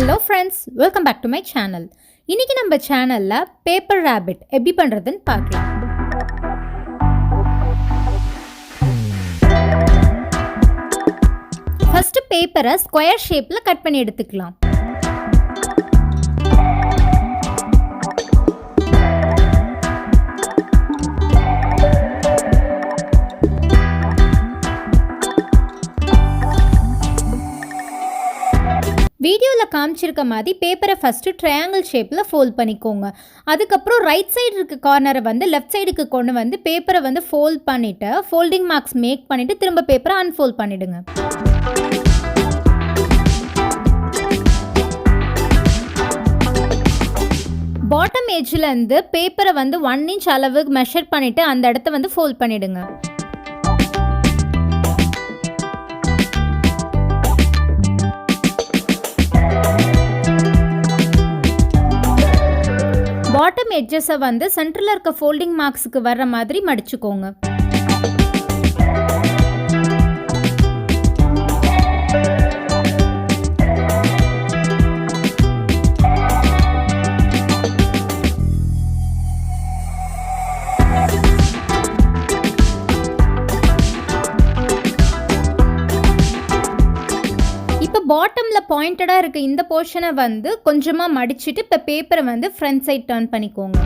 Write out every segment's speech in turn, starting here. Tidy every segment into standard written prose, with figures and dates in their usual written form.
Hello friends, welcome back to my channel. இன்னைக்கு நம்ம சேனல்ல பேப்பர் ராபிட் எப்படி பண்றதுன்னு பார்க்கலாம். ஃபர்ஸ்ட் பேப்பரை ஸ்கொயர் ஷேப்ல கட் பண்ணி எடுத்துக்கலாம். வீடியோவில் காமிச்சிருக்க மாதிரி பேப்பரை ஃபஸ்ட்டு ட்ரையாங்கிள் ஷேப்பில் ஃபோல்ட் பண்ணிக்கோங்க. அதுக்கப்புறம் ரைட் சைடு இருக்க கார்னரை லெஃப்ட் சைடுக்கு கொண்டு வந்து பேப்பரை ஃபோல்ட் பண்ணிவிட்டு ஃபோல்டிங் மார்க்ஸ் மேக் பண்ணிவிட்டு திரும்ப பேப்பரை அன்ஃபோல்ட் பண்ணிவிடுங்க. பாட்டம் எட்ஜிலேருந்து பேப்பரை 1 inch அளவுக்கு மெஷர் பண்ணிவிட்டு அந்த இடத்த ஃபோல்ட் பண்ணிவிடுங்க. பாட்டம் எட்ஜஸை சென்டரில் இருக்க ஃபோல்டிங் மார்க்ஸுக்கு வர்ற மாதிரி மடிச்சுக்கோங்க. பாட்டமில் பாயிண்டடாக இருக்க இந்த போர்ஷனை கொஞ்சமாக மடிச்சுட்டு இப்போ பேப்பரை ஃப்ரண்ட் சைட் டர்ன் பண்ணிக்கோங்க.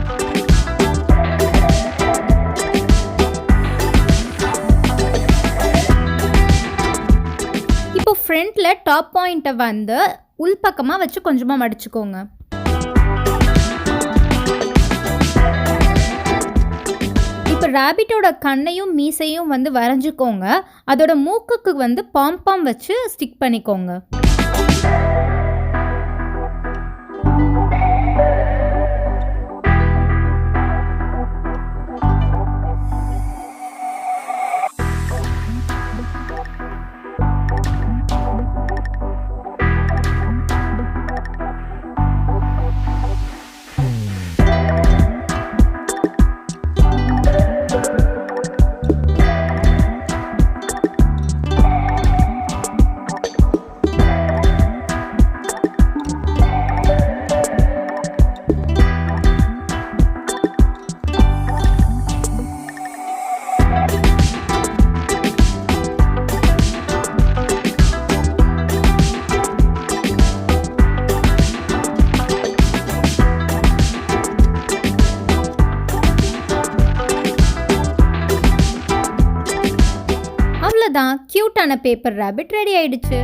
இப்போ ஃப்ரண்ட்டில் டாப் பாயிண்ட்டை உள்பக்கமாக வச்சு கொஞ்சமாக மடிச்சுக்கோங்க. இப்போ ராபிட்டோட கண்ணையும் மீசையும் வரைஞ்சிக்கோங்க. அதோட மூக்குக்கு பாம் வச்சு ஸ்டிக் பண்ணிக்கோங்க. அவ்வளோதான், கியூட்டான பேப்பர் ராபிட் ரெடி ஆயிடுச்சு.